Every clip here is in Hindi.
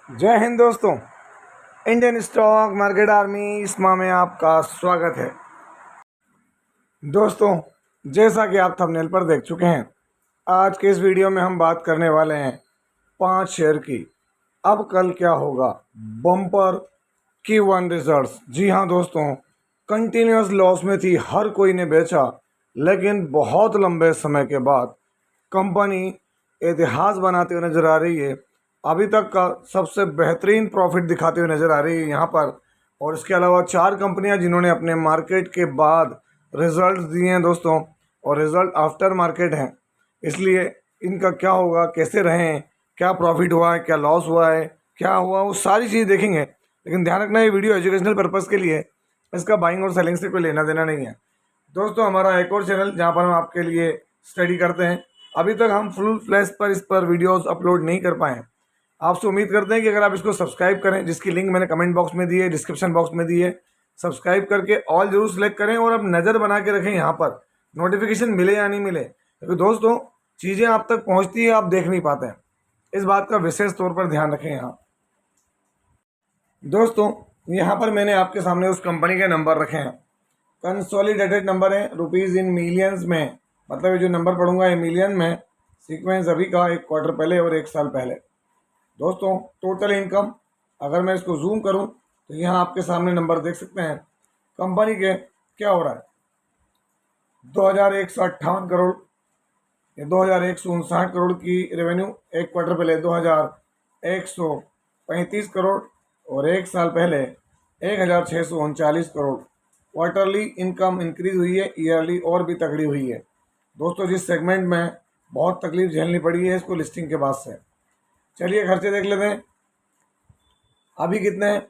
जय हिंद दोस्तों। इंडियन स्टॉक मार्केट आर्मी इसमा में आपका स्वागत है। दोस्तों, जैसा कि आप थंबनेल पर देख चुके हैं, आज के इस वीडियो में हम बात करने वाले हैं 5 शेयर की। अब कल क्या होगा, बम्पर Q1 रिजल्ट्स। जी हाँ दोस्तों, कंटिन्यूस लॉस में थी, हर कोई ने बेचा, लेकिन बहुत लंबे समय के बाद कंपनी इतिहास बनाते हुए नजर आ रही है। अभी तक का सबसे बेहतरीन प्रॉफिट दिखाते हुए नजर आ रही है यहाँ पर। और इसके अलावा 4 कंपनियां जिन्होंने अपने मार्केट के बाद रिजल्ट दिए हैं दोस्तों, और रिजल्ट आफ्टर मार्केट हैं, इसलिए इनका क्या होगा, कैसे रहें, क्या प्रॉफिट हुआ है, क्या लॉस हुआ है, क्या हुआ, वो सारी चीज़ देखेंगे। लेकिन ध्यान रखना, ये वीडियो एजुकेशनल पर्पज़ के लिए, इसका बाइंग और सेलिंग से कोई लेना देना नहीं है। दोस्तों, हमारा एक और चैनल जहाँ पर हम आपके लिए स्टडी करते हैं, अभी तक हम फुल फ्लैश पर इस पर वीडियोस अपलोड नहीं कर पाए हैं। आपसे उम्मीद करते हैं कि अगर आप इसको सब्सक्राइब करें, जिसकी लिंक मैंने कमेंट बॉक्स में दी है, डिस्क्रिप्शन बॉक्स में दी है, सब्सक्राइब करके ऑल जरूर सेलेक्ट करें और अब नज़र बना के रखें यहाँ पर, नोटिफिकेशन मिले या नहीं मिले, क्योंकि दोस्तों चीज़ें आप तक पहुँचती है, आप देख नहीं पाते हैं। इस बात का विशेष तौर पर ध्यान रखें। यहाँ दोस्तों, यहाँ पर मैंने आपके सामने उस कंपनी के नंबर रखे हैं, कंसोलिडेटेड नंबर है, रुपीज़ इन मिलियंस में, मतलब ये जो नंबर पढ़ूंगा ये मिलियन में, सीक्वेंस अभी का 1 क्वार्टर पहले और 1 साल पहले। दोस्तों, टोटल इनकम अगर मैं इसको जूम करूं तो यहाँ आपके सामने नंबर देख सकते हैं कंपनी के। क्या हो रहा है, 2158 करोड़ या 2159 करोड़ की रेवेन्यू 1 क्वार्टर पहले, 2135 करोड़, और 1 साल पहले 1639 करोड़। क्वार्टरली इनकम इंक्रीज हुई है, ईयरली और भी तगड़ी हुई है। दोस्तों, जिस सेगमेंट में बहुत तकलीफ झेलनी पड़ी है इसको लिस्टिंग के बाद से, चलिए खर्चे देख लेते हैं। अभी कितने हैं,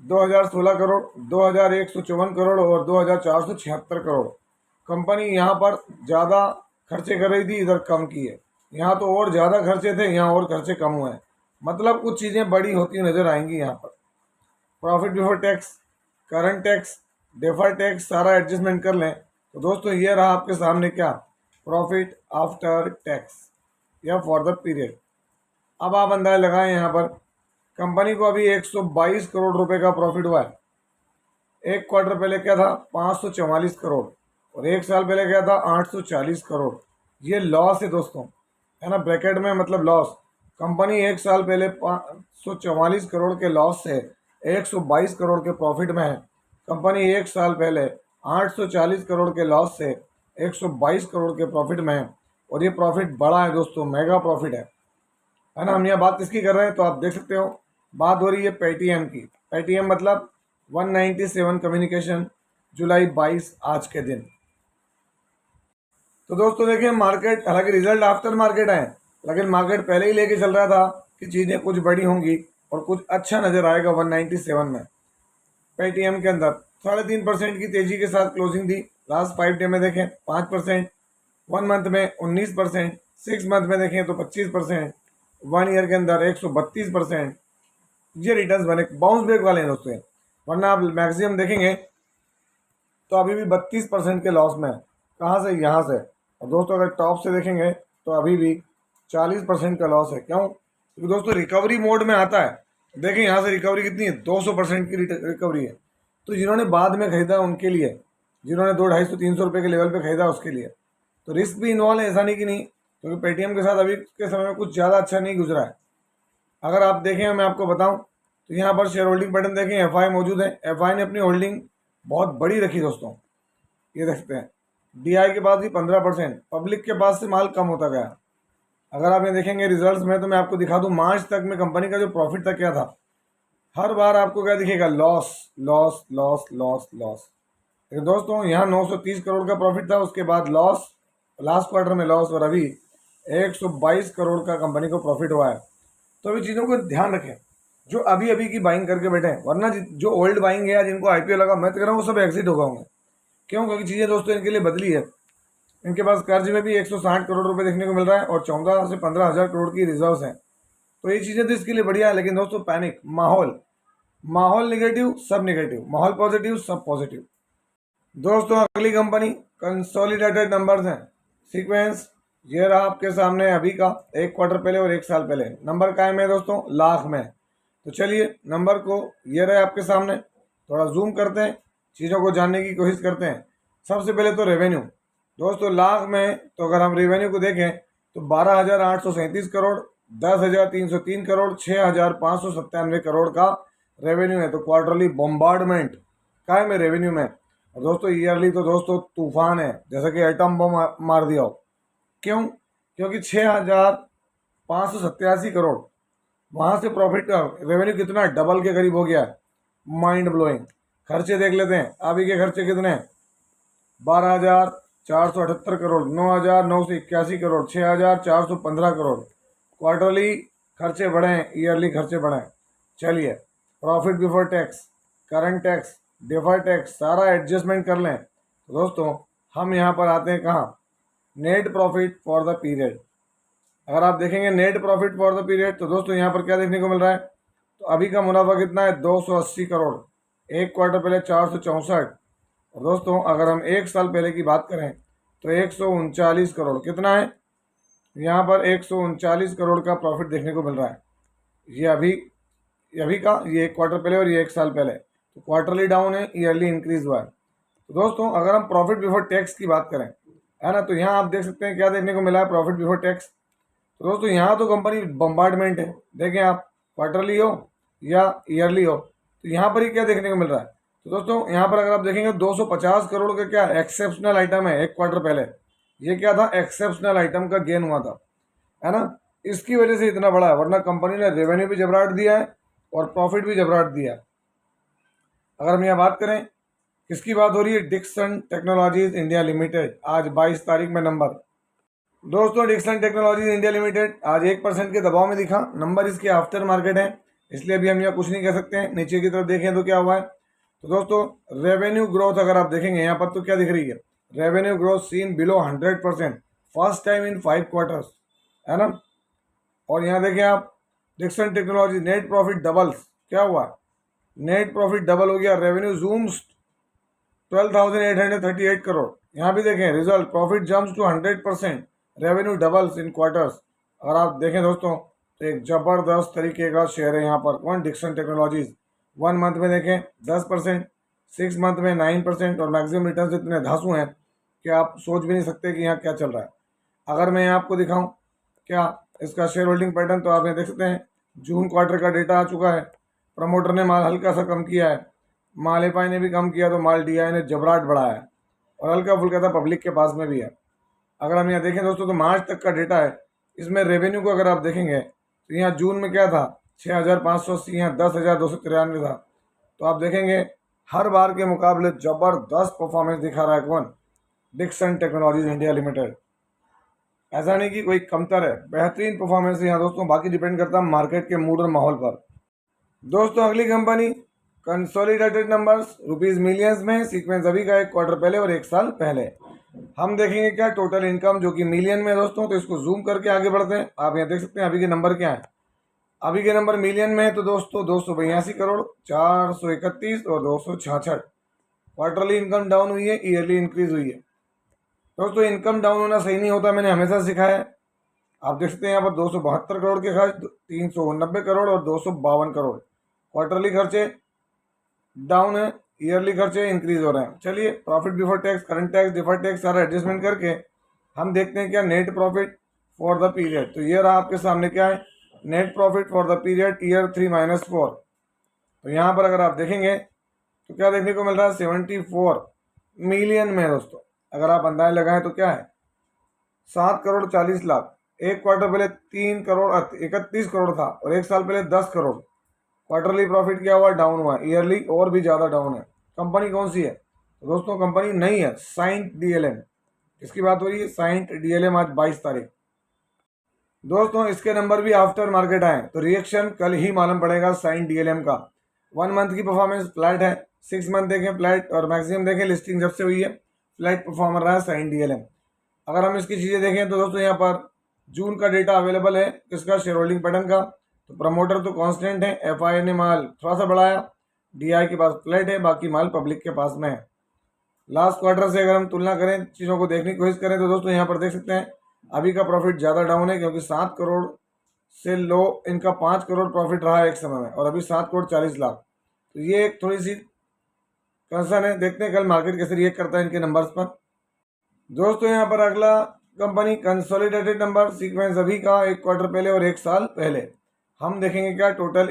2016 करोड़, 2154 करोड़ और 2476 करोड़। कंपनी यहाँ पर ज़्यादा खर्चे कर रही थी, इधर कम किए। यहाँ तो और ज़्यादा खर्चे थे, यहाँ और खर्चे कम हुए हैं। मतलब कुछ चीज़ें बड़ी होती नज़र आएंगी यहाँ पर। Profit before tax, current tax, defer tax सारा एडजस्टमेंट कर लें तो दोस्तों ये रहा आपके सामने क्या, प्रॉफिट आफ्टर टैक्स या फॉर द पीरियड। अब आप अंदाजा लगाएं, यहाँ पर कंपनी को अभी 122 करोड़ रुपए का प्रॉफिट हुआ है। 1 क्वार्टर पहले क्या था, 544 करोड़, और 1 साल पहले क्या था, 840 करोड़। ये लॉस है दोस्तों, है ना, ब्रैकेट में मतलब लॉस। कंपनी 1 साल पहले 544 करोड़ के लॉस से 122 करोड़ के प्रॉफिट में है। कंपनी 1 साल पहले 840 करोड़ के लॉस से 122 करोड़ के प्रॉफिट में है, और ये प्रॉफिट बड़ा है दोस्तों, मेगा प्रॉफिट है ना। हम यहाँ बात किसकी कर रहे हैं तो आप देख सकते हो, बात हो रही है पेटीएम की। पेटीएम मतलब 197 कम्युनिकेशन, जुलाई 22 आज के दिन। तो दोस्तों देखिए, मार्केट हालांकि रिजल्ट आफ्टर मार्केट आए, लेकिन मार्केट पहले ही लेके चल रहा था कि चीज़ें कुछ बड़ी होंगी और कुछ अच्छा नज़र आएगा 197 में। पेटीएम के अंदर 3.5% की तेजी के साथ क्लोजिंग दी। लास्ट 5 डे में देखें 5%, 1 मंथ में 19%, 6 मंथ में देखें तो 25%, 1 ईयर के अंदर 132%। ये रिटर्न्स बने, बाउंस बैक वाले हैं दोस्तों। वरना आप मैक्सिमम देखेंगे तो अभी भी 32% के लॉस में है। कहाँ से, यहाँ से। और दोस्तों अगर टॉप से देखेंगे तो अभी भी 40% का लॉस है। क्यों, क्योंकि दोस्तों रिकवरी मोड में आता है। देखें यहाँ से रिकवरी कितनी है, 200% की रिकवरी है। तो जिन्होंने बाद में खरीदा उनके लिए, जिन्होंने 200, 250, 300 रुपये के लेवल पे खरीदा उसके लिए तो रिस्क भी इन्वॉल्व है, ऐसा नहीं कि नहीं। क्योंकि पेटीएम के साथ अभी के समय में कुछ ज़्यादा अच्छा नहीं गुजरा है। अगर आप देखें, मैं आपको बताऊं तो यहाँ पर शेयर होल्डिंग बटन देखें, एफआई मौजूद है। एफआई ने अपनी होल्डिंग बहुत बड़ी रखी दोस्तों, ये देख सकते हैं। डीआई के पास भी 15%, पब्लिक के पास से माल कम होता गया। अगर आप ये देखेंगे रिजल्ट्स में तो मैं आपको दिखा दूं, मार्च तक में कंपनी का जो प्रॉफिट था क्या था, हर बार आपको क्या दिखेगा, loss loss loss loss loss. लेकिन दोस्तों यहाँ 930 करोड़ का प्रॉफिट था, उसके बाद लॉस, लास्ट क्वार्टर में लॉस, और अभी 122 करोड़ का कंपनी को प्रॉफिट हुआ है। तो अभी चीज़ों को ध्यान रखें, जो अभी अभी की बाइंग करके बैठे हैं, वरना जो ओल्ड बाइंग है या जिनको आईपीओ लगा, मैं तो कह रहा हूँ वो सब एग्जिट हो गए होंगे। क्यों, क्योंकि चीज़ें दोस्तों इनके लिए बदली है। इनके पास कर्ज में भी 160 करोड़ रुपए देखने को मिल रहा है और 14 से 15 हज़ार करोड़ की रिजर्व्स हैं। तो ये चीज़ें तो इसके लिए बढ़िया है। लेकिन दोस्तों पैनिक माहौल, माहौल निगेटिव सब निगेटिव, माहौल पॉजिटिव सब पॉजिटिव। दोस्तों अगली कंपनी कंसोलिडेटेड नंबर्स हैं, सीक्वेंस ये रहा आपके सामने अभी का, 1 क्वार्टर पहले और 1 साल पहले। नंबर कायम है दोस्तों, लाख में। तो चलिए नंबर को ये रहे आपके सामने, थोड़ा जूम करते हैं, चीज़ों को जानने की कोशिश करते हैं। सबसे पहले तो रेवेन्यू दोस्तों, लाख में तो अगर हम रेवेन्यू को देखें तो 12,837 करोड़, 10,303 करोड़, 6,597 करोड़ का रेवेन्यू है। तो क्वार्टरली बॉम्बार्डमेंट का है में रेवेन्यू में। और दोस्तों ईयरली तो दोस्तों तूफान है, जैसा कि एटम बम मार दिया हो। क्यों? क्योंकि 6,587 करोड़ वहाँ से प्रॉफिट का रेवेन्यू कितना डबल के करीब हो गया है। Mind blowing. खर्चे देख लेते हैं, अभी के खर्चे कितने हैं? 12,478 करोड़, 9,981 करोड़, 6,415 करोड़। क्वार्टरली खर्चे बढ़े हैं, ईयरली खर्चे बढ़े हैं। चलिए profit before tax, current tax, deferred tax सारा एडजस्टमेंट कर लें तो दोस्तों हम यहाँ पर आते हैं कहाँ? Net profit for the period. अगर आप देखेंगे net profit for the period तो दोस्तों यहाँ पर क्या देखने को मिल रहा है? तो अभी का मुनाफा कितना है? 280 करोड़। एक क्वार्टर पहले 464। और दोस्तों अगर हम एक साल पहले की बात करें तो 139 करोड़। कितना है यहाँ पर? 139 करोड़ का प्रॉफिट देखने को मिल रहा है। ये अभी का, ये एक क्वार्टर पहले और ये एक साल पहले। तो क्वार्टरली डाउन है, ईयरली इंक्रीज हुआ है। तो दोस्तों अगर हम प्रॉफिट बिफोर टैक्स की बात करें, है ना, तो यहाँ आप देख सकते हैं क्या देखने को मिला है प्रॉफिट बिफोर टैक्स। तो दोस्तों यहाँ तो कंपनी बम्बार्डमेंट है। देखें आप, क्वार्टरली हो या ईयरली हो, तो यहाँ पर ही क्या देखने को मिल रहा है? तो दोस्तों यहाँ पर अगर आप देखेंगे 250 करोड़ का क्या एक्सेप्शनल आइटम है एक क्वार्टर पहले। ये क्या था? एक्सेप्शनल आइटम का गेन हुआ था, है ना। इसकी वजह से इतना बड़ा है, वरना कंपनी ने रेवेन्यू भी जबराट दिया है और प्रॉफिट भी जबराट दिया है। अगर हम यहाँ बात करें, किसकी बात हो रही है? Dixon technologies India limited. आज 22 तारीख में नंबर, दोस्तों डिक्सन टेक्नोलॉजीज इंडिया लिमिटेड आज 1% के दबाव में दिखा। नंबर इसके आफ्टर मार्केट है, इसलिए अभी हम यहाँ कुछ नहीं कह सकते हैं। नीचे की तरफ देखें तो क्या हुआ है? तो दोस्तों रेवेन्यू ग्रोथ अगर आप देखेंगे यहाँ पर तो क्या दिख रही है? Revenue growth seen below 100%, first time in 5 quarters, है ना। और यहाँ देखें आप, Dixon technology net profit doubles. क्या हुआ? नेट प्रॉफिट डबल हो गया। Revenue zooms 12,838 crore. यहाँ भी देखें result, profit jumps to 100%, revenue doubles in quarters. अगर आप देखें दोस्तों तो एक ज़बरदस्त तरीके का शेयर है यहाँ पर कौन? Dixon technologies. 1 मंथ में देखें 10%, 6 मंथ में 9%, और मैक्सिमम रिटर्न इतने धांसू हैं कि आप सोच भी नहीं सकते कि यहाँ क्या चल रहा है। अगर मैं यहाँ आपको दिखाऊँ क्या इसका शेयर होल्डिंग पैटर्न, तो आप यहाँ देख सकते हैं जून क्वार्टर का डेटा आ चुका है। प्रमोटर ने माल हल्का सा कम किया है, माल एफआई ने भी कम किया, तो माल डीआई ने जबराट बढ़ाया है, और हल्का फुल्का था पब्लिक के पास में भी है। अगर हम यहाँ देखें दोस्तों तो मार्च तक का डेटा है, इसमें रेवेन्यू को अगर आप देखेंगे तो यहाँ जून में क्या था? 6,580, यहाँ 10,293 था। तो आप देखेंगे हर बार के मुकाबले ज़बरदस्त परफॉर्मेंस दिखा रहा है कौन? Dixon technologies India limited. ऐसा नहीं कि कोई कमतर है, बेहतरीन परफॉर्मेंस है यहाँ दोस्तों। बाकी डिपेंड करता है मार्केट के मूड और माहौल पर। दोस्तों अगली company consolidated numbers rupees millions में, सीक्वेंस अभी का एक क्वार्टर पहले और एक साल पहले। हम देखेंगे क्या टोटल इनकम जो कि मिलियन में है दोस्तों। तो इसको जूम करके आगे बढ़ते हैं। आप यहाँ देख सकते हैं अभी के नंबर क्या है। अभी के नंबर मिलियन में है तो दोस्तों 282 करोड़, 431 और 266। क्वार्टरली इनकम डाउन हुई है, ईयरली इंक्रीज हुई है। दोस्तों इनकम डाउन होना सही नहीं होता, मैंने हमेशा सिखाया है। आप देख सकते हैं यहाँ पर 272 करोड़ के खर्च, 390 करोड़ और 252 करोड़। क्वार्टरली खर्चे डाउन है, ईयरली खर्चे इंक्रीज हो रहे हैं। चलिए profit before tax, current tax, deferred tax सारा एडजस्टमेंट करके हम देखते हैं क्या net profit for the period. तो ये रहा आपके सामने क्या है? Net profit for the period year 3-4। तो यहाँ पर अगर आप देखेंगे तो क्या देखने को मिल रहा है? 74 मिलियन में दोस्तों। अगर आप अंदाजा लगाएं तो क्या है? 7,40,00,000। एक क्वार्टर पहले 3,31 करोड़ था और एक साल पहले 10 करोड़। क्वार्टरली प्रॉफिट क्या हुआ? डाउन हुआ। ईयरली और भी ज़्यादा डाउन है। कंपनी कौन सी है? तो दोस्तों कंपनी नहीं है, साइंट डीएलएम। इसकी बात हो रही है साइंट डीएलएम, आज 22 तारीख। दोस्तों इसके नंबर भी आफ्टर मार्केट आए, तो रिएक्शन कल ही मालूम पड़ेगा साइंट डीएलएम का। 1 मंथ की परफॉर्मेंस फ्लैट है, 6 मंथ देखें फ्लैट, और मैक्सिमम देखें लिस्टिंग जब से हुई है फ्लैट परफॉर्मर रहा है साइंट डीएलएम। अगर हम इसकी चीज़ें देखें तो दोस्तों यहाँ पर जून का डेटा अवेलेबल है किसका? शेयर होल्डिंग पैटर्न का। तो प्रमोटर तो कांस्टेंट है, एफआई ने माल थोड़ा सा बढ़ाया, डीआई के पास फ्लैट है, बाकी माल पब्लिक के पास में है। लास्ट क्वार्टर से अगर हम तुलना करें, चीज़ों को देखने की कोशिश करें तो दोस्तों यहाँ पर देख सकते हैं अभी का प्रॉफिट ज़्यादा डाउन है, क्योंकि 7 करोड़ से लो इनका 5 करोड़ प्रॉफिट रहा है एक समय में, और अभी 7 करोड़ 40 लाख। तो ये एक थोड़ी सी कंसर्न है। देखते हैं कल मार्केट कैसे रिएक्ट करता है इनके नंबर्स पर। दोस्तों यहाँ पर अगला कंपनी कंसोलिडेटेड नंबर सीक्वेंस अभी का, एक क्वार्टर पहले और एक साल पहले। हम देखेंगे क्या टोटल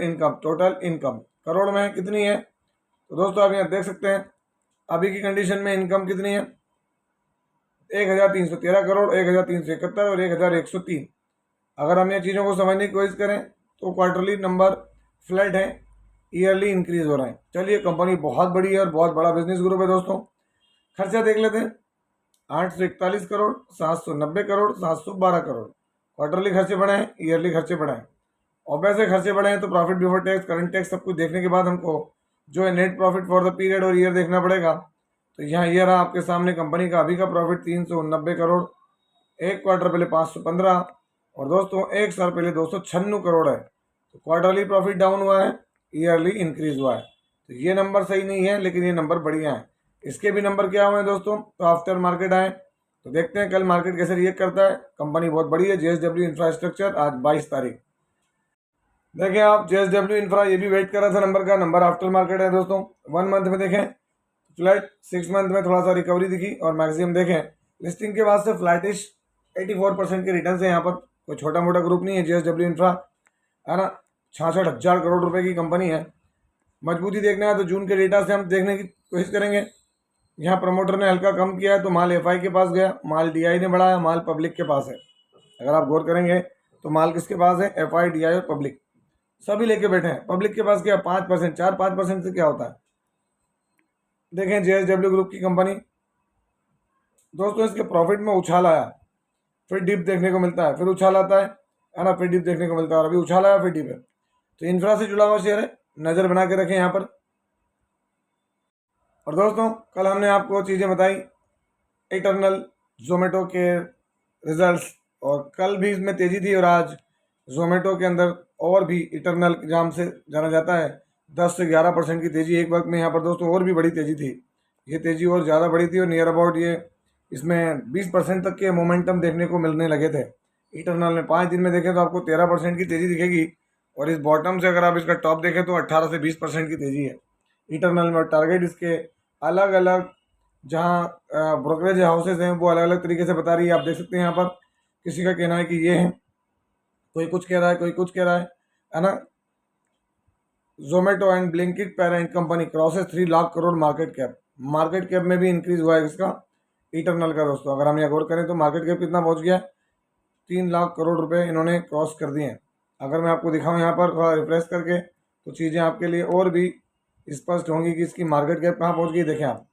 इनकम करोड़ में कितनी है। तो दोस्तों आप यहाँ देख सकते हैं अभी की कंडीशन में इनकम कितनी है, 1313 करोड़, 1371 और 1103। अगर हम ये चीज़ों को समझने की कोशिश करें तो क्वार्टरली नंबर फ्लैट है, ईयरली इंक्रीज हो रहे हैं। चलिए कंपनी बहुत बड़ी है और बहुत बड़ा बिजनेस ग्रुप है। दोस्तों खर्चा देख लेते हैं, 841 करोड़, 790 करोड़, 712 करोड़। क्वार्टरली खर्चे बढ़े हैं, ईयरली खर्चे बढ़े हैं। और वैसे खर्चे बढ़े हैं तो profit before tax, current tax सब कुछ देखने के बाद हमको जो है net profit for the period और ईयर देखना पड़ेगा। तो यहाँ ये रहा आपके सामने कंपनी का अभी का प्रॉफिट 390 करोड़, एक क्वार्टर पहले 515, और दोस्तों एक साल पहले 296 करोड़ है। तो क्वार्टरली प्रॉफिट डाउन हुआ है, ईयरली इंक्रीज हुआ है। तो ये नंबर सही नहीं है, लेकिन ये नंबर बढ़िया है। इसके भी नंबर क्या हुए हैं दोस्तों, तो आफ्टर मार्केट आए। तो देखते हैं कल मार्केट कैसे रिएक्ट करता है। कंपनी बहुत बड़ी है, JSW इंफ्रास्ट्रक्चर, आज 22 तारीख। देखें आप JSW इंफ्रा, ये भी वेट कर रहा था नंबर का, नंबर आफ्टर मार्केट है दोस्तों। 1 मंथ में देखें फ्लैट, 6 मंथ में थोड़ा सा रिकवरी दिखी, और मैक्सिमम देखें लिस्टिंग के बाद से फ्लैटिश 84% के रिटर्न है। यहाँ पर कोई छोटा मोटा ग्रुप नहीं है JSW इंफ्रा, है ना। 66,000 करोड़ रुपए की कंपनी है। मजबूती देखना है तो जून के डेटा से हम देखने की कोशिश करेंगे। यहाँ प्रमोटर ने हल्का कम किया है तो माल FI के पास गया, माल DI ने बढ़ाया, माल पब्लिक के पास है। अगर आप गौर करेंगे तो माल किसके पास है, FI, DI और पब्लिक सभी लेके बैठे हैं। पब्लिक के पास क्या 5%, 4-5% से क्या होता है। देखें JSW ग्रुप की कंपनी, दोस्तों इसके प्रॉफिट में उछाल आया, फिर डिप देखने को मिलता है, फिर उछाल आता है ना, फिर डिप देखने को मिलता है, और अभी उछाल आया फिर डिप है। तो इंफ्रा से जुड़ा हुआ शेयर है, नज़र बना के रखें यहाँ पर। और दोस्तों कल हमने आपको चीज़ें बताई इटर्नल, जोमेटो के रिजल्ट्स, और कल भी इसमें तेज़ी थी, और आज जोमेटो के अंदर और भी इटर्नल नाम से जाना जाता है, 10 से 11% की तेज़ी एक वक्त में। यहाँ पर दोस्तों और भी बड़ी तेज़ी थी, ये तेज़ी और ज़्यादा बड़ी थी, और नियर अबाउट ये इसमें 20% तक के मोमेंटम देखने को मिलने लगे थे। इटर्नल में 5 दिन में देखें तो आपको 13% की तेज़ी दिखेगी, और इस बॉटम से अगर आप इसका टॉप देखें तो 18 से 20% की तेज़ी है इटर्नल में। और टारगेट इसके अलग अलग जहाँ ब्रोकरेज हाउसेज हैं वो अलग अलग तरीके से बता रही है। आप देख सकते हैं यहाँ पर किसी का कहना है कि ये है, कोई कुछ कह रहा है, कोई कुछ कह रहा है ना। Zomato and Blinkit parent company crosses 3 lakh crore market cap में भी इंक्रीज हुआ है इसका इटर्नल का। दोस्तों अगर हम यहाँ गौर करें तो मार्केट कैप कितना पहुँच गया, 3 लाख करोड़ रुपए इन्होंने क्रॉस कर दिए हैं। अगर मैं आपको दिखाऊँ यहाँ पर थोड़ा रिफ्रेश करके तो चीज़ें आपके लिए और भी स्पष्ट होंगी कि इसकी मार्केट कैप कहाँ पहुँच गई। देखें आप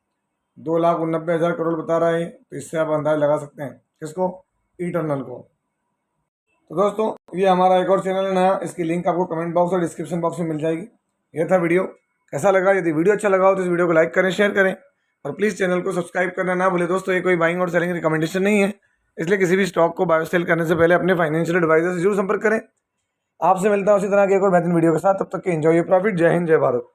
2,89,000 करोड़ बता रहा है, तो इससे आप अंदाज लगा सकते हैं किसको, इटर्नल को। तो दोस्तों ये हमारा एक और चैनल है नया, इसकी लिंक आपको कमेंट बॉक्स और डिस्क्रिप्शन बॉक्स में मिल जाएगी। यह था वीडियो, कैसा लगा, यदि वीडियो अच्छा लगा हो तो इस वीडियो को लाइक करें, शेयर करें, और प्लीज़ चैनल को सब्सक्राइब करना ना भूलें। दोस्तों ये कोई बाइंग और सेलिंग रिकमेंडेशन नहीं है, इसलिए किसी भी स्टॉक को बाय और सेल करने से पहले अपने फाइनेंशियल एडवाइजर से जरूर संपर्क करें। आपसे मिलता हूँ उसी तरह के एक और बेहतरीन वीडियो के साथ, तब तक के एंजॉय योर प्रॉफिट। जय हिंद, जय भारत।